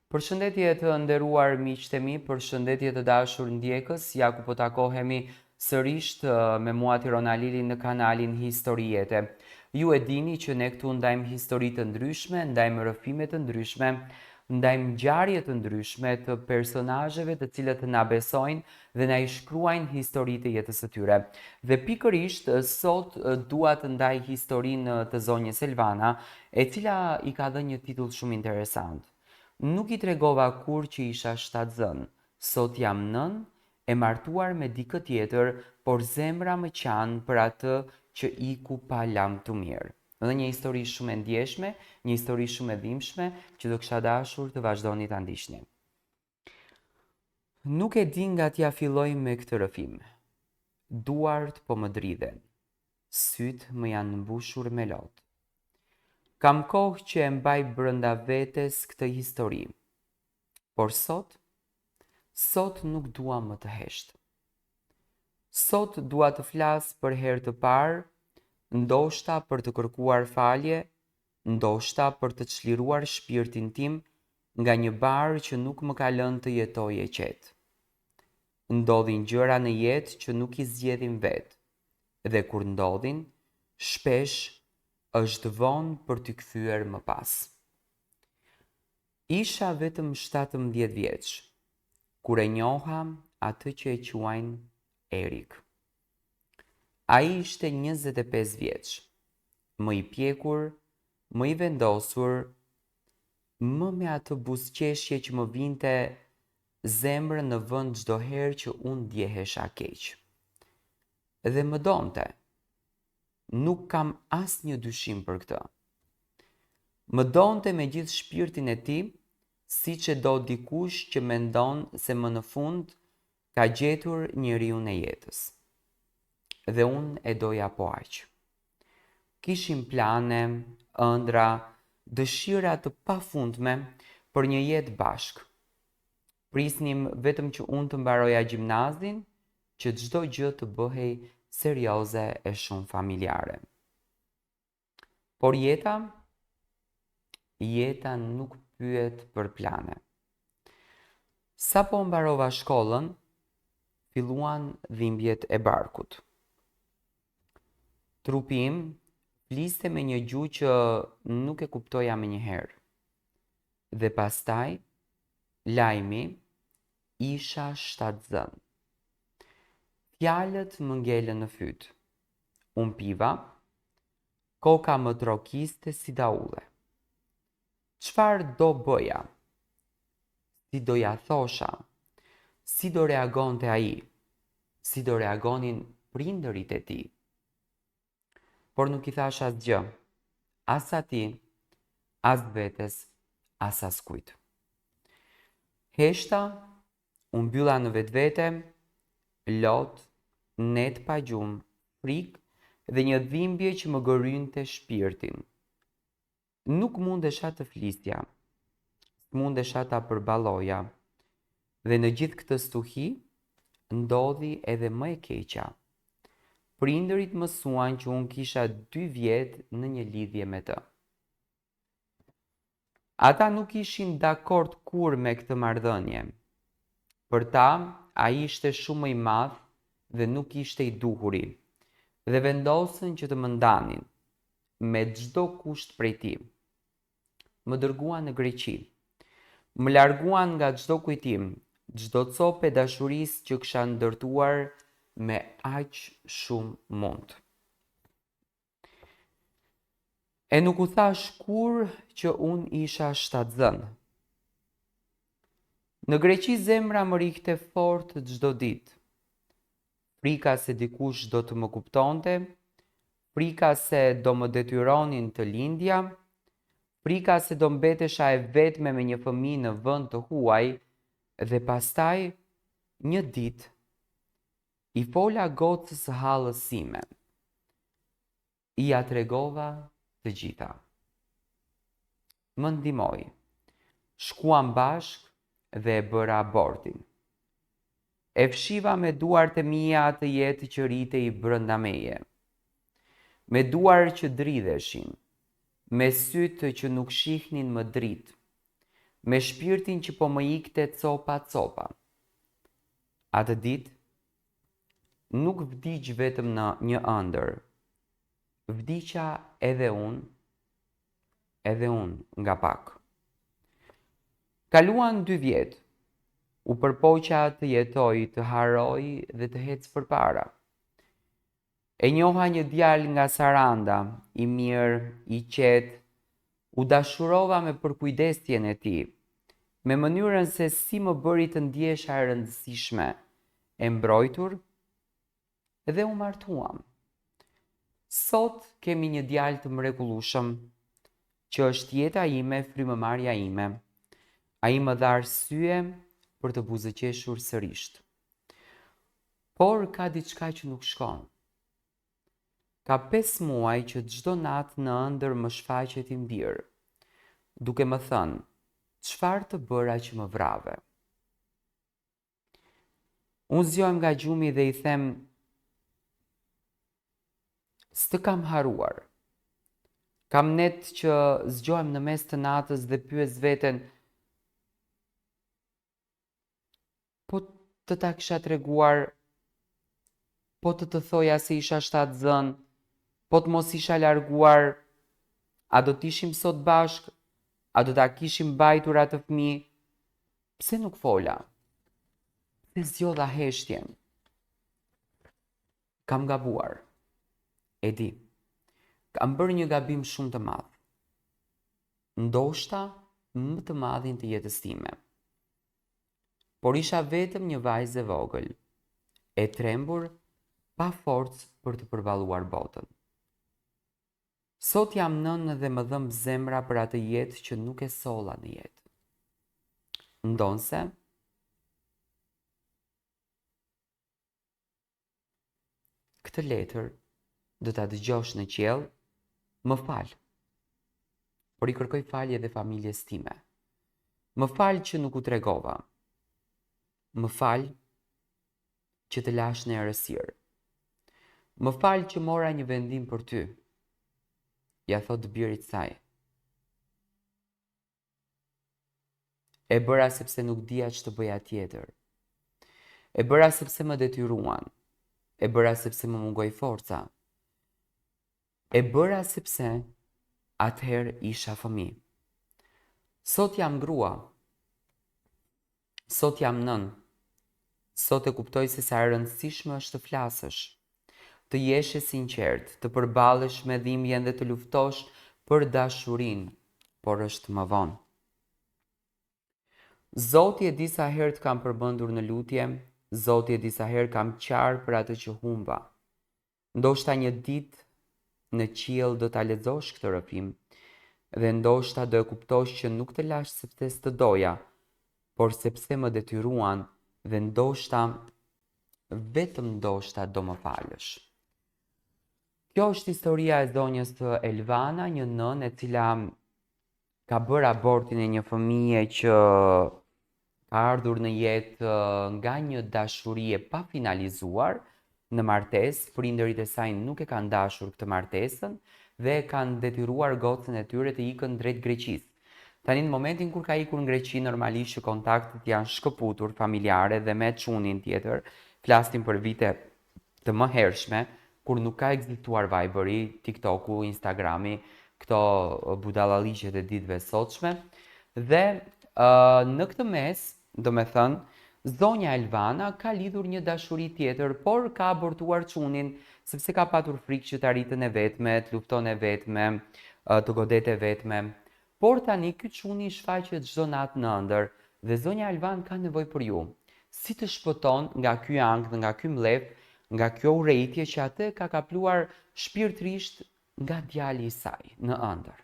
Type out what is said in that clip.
Përshëndetje të nderuar miqtë e mi, përshëndetje të dashur ndjekës, ja ku po takohemi sërish me mua Tirona Lili në kanalin Historiete. Ju e dini që ne këtu ndajmë histori të ndryshme, ndajmë rrëfime të ndryshme, ndajmë ngjarje të ndryshme të personazheve të cilët na besojnë dhe na i shkruajnë histori të jetës së tyre. Dhe pikërisht sot dua të ndaj historinë të zonjës Elvana, e cila i ka dhënë një titull shumë interesant. Nuk i tregova kur që isha shtatzën, sot jam nën, e martuar me dikë tjetër, por zemra më qanë për atë që iku pa lam të mirë. Dhe një histori shumë e ndjeshme, një histori shumë e dhimbshme, që do kisha dashur të vazhdoni ta ndiqni. Nuk e di nga t'ja filloj me këtë rrëfim. Duart po më dridhen, sytë më janë mbushur me lotë. Kam kohë që e mbaj brënda vetes këtë histori, por sot nuk dua më të heshtë. Sot dua të flas për herë të parë, ndoshta për të kërkuar falje, ndoshta për të çliruar shpirtin tim nga një barë që nuk më ka lënë të jetoj e qetë. Ndodhin gjëra në jetë që nuk i zgjedhim vetë, dhe kur ndodhin, shpesh është vonë për t'i kthyer më pas. Isha vetëm 17 vjeç, kur e njoha atë që e quajnë Erik. Ai ishte 25 vjeç, më i pjekur, më i vendosur, më me atë buzëqeshje që më vinte zemrën në vend çdo herë që unë ndjehesha keq. Dhe më donte. Nuk kam asnjë dyshim për këtë. Më donte me gjithë shpirtin e tij, siç e do dikush që mendon se më në fund ka gjetur njeriu e jetës. Dhe unë e doja po aq. Kishim plane, ëndra, dëshira të pafundme për një jetë bashk. Prisnim vetëm që unë të mbaroja gjimnazin, që çdo gjë të bëhej serioze e shumë familjare. Por jeta nuk pyet për plane. Sa po mbarova shkollën, filluan dhimbjet e barkut. Trupi im fliste me një gjuhë që nuk e kuptoja menjëherë. Dhe pastaj, lajmi, isha shtatzën. Fjalët më ngelën në fyt. Unë piva, koka më trokiste si daulle. Çfarë do bëja? Si do ja thosha? Si do reagonte ai? Si do reagonin prindërit e tij? Por nuk i thash asgjë, as atij, as vetes, as askujt. Heshta, u mbylla në vetvete, lot, net pa gjumë, frikë dhe një dhimbje që më gërrynte shpirtin. Nuk mundesha të flisja, mundesha ta përballoja, dhe në gjithë këtë stuhi ndodhi edhe më e keqja. Prindërit mësuan që unë kisha 2 vjet në një lidhje me të. Ata nuk ishin dakord kur me këtë marrëdhënie. Për ta, ai ishte shumë më i madh dhe nuk ishte i duhuri, dhe vendosën që të më ndanin, me çdo kusht prej tij. Më dërguan në Greqi, më larguan nga çdo kujtim, çdo copë e dashurisë që kisha ndërtuar me aq shumë mund. E nuk u thash kur që unë isha shtatzën. Në Greqi zemra më rikte fort çdo ditë. Frika se dikush do të më kuptonte, frika se do më detyronin të lindja, frika se do mbetesha e vetme me një fëmijë në vend të huaj, dhe pastaj një ditë i fola gocës së hallës sime. I ja tregova të gjitha. Më ndihmoi. Shkuam bashk dhe e bëra abortin. E fshiva me duart e mia atë jetë që ritej brenda meje. Me duar që dridheshin, me sytë që nuk shihnin më dritë, me shpirtin që po më ikte copa. Atë ditë, nuk vdiq vetëm në një ëndër, vdiqa edhe unë nga pak. Kaluan 2 vjetë, u përpoqa të jetoj, të haroj dhe të hecë përpara. E njoha një djalë nga Saranda, i mirë, i qetë, u dashurova me përkujdesjen e tij, me mënyrën se si më bëri të ndjesha e rëndësishme, e mbrojtur, dhe u martuam. Sot kemi një djalë të mrekullueshëm, që është jeta ime, frymëmarrja ime. Ai më dha arsye për të buzëqeshur sërish. Por ka diçka që nuk shkon. Ka 5 muaj që çdo natë në ëndër më shfaqet i mbirë, duke më thënë, çfarë të bëra që më vrave? Unë zgjohem nga gjumi dhe i them, s'të kam haruar. Kam net që zgjohem në mes të natës dhe pyes veten, po të ta kisha treguar, po të thoja se isha 7 zën, po të mos isha larguar, a do t'ishim sot bashk, a do ta kishim mbajtur atë fëmijë? Pse nuk fola? Pse zgjodha heshtjen? Kam gabuar. E di, kam bërë një gabim shumë të madh. Ndoshta më të madhin të jetës time. Por isha vetëm një vajzë e vogël, e trembur, pa forcë për të përballuar botën. Sot jam nënë dhe më dhëmb zemra për atë jetë që nuk e solla në jetë. Ndonse, këtë letër do ta dëgjosh në qiell, më fal. Por i kërkoj falje edhe familjes time. Më fal që nuk u tregova. Më fal që të lash në errësirë. Më fal që mora një vendim për ty. Ja thot birit saj. E bëra sepse nuk dija ç'të bëja tjetër. E bëra sepse më detyruan. E bëra sepse më mungoi forca. E bëra sepse atëherë isha fëmijë. Sot jam grua. Sot jam nën. Sot e kuptoj se sa e rëndësishme është të flasësh, të jesh e sinqert, të përballesh me dhimbjen dhe të luftosh për dashurinë, por është më vonë. Zoti e di sa herë të kam përmendur në lutje, Zoti e di sa herë kam qarë për atë që humba. Ndoshta një ditë në qiell do ta lexosh këtë rrëfim dhe ndoshta do e kuptosh që nuk të lash sepse s'të doja, por sepse më detyruan dhe ndoshta, vetëm ndoshta do më falësh. Kjo është historia e zonjës Elvana, një nënë e cila ka bërë abortin e një fëmije që ka ardhur në jetë nga një dashuri e pa finalizuar në martesë. Prindërit e saj nuk e kanë dashur këtë martesën dhe kanë detyruar gocën e tyre të ikën drejt Greqisë. Tani në momentin kur ka ikur në Greqi, normalisht që kontaktet janë shkëputur familjare dhe me çunin tjetër, flasim për vite të mëhershme, kur nuk ka ekzistuar Viberi, TikToku, Instagrami, këto budallalliqet e ditëve sotshme. Dhe në këtë mes, do me thënë, zonja Elvana ka lidhur një dashuri tjetër, por ka abortuar çunin, sepse ka patur frikë që të arritën e vetme, të lufton e vetme, të godet e vetme. Por tani ky çuni shfaqet çdo natë në ëndër dhe zonja Elvan ka nevojë për ju. Si të shpëton nga ky ankth, nga ky mlef, nga kjo urrejtje që atë ka kapluar shpirtërisht nga djali i saj në ëndër.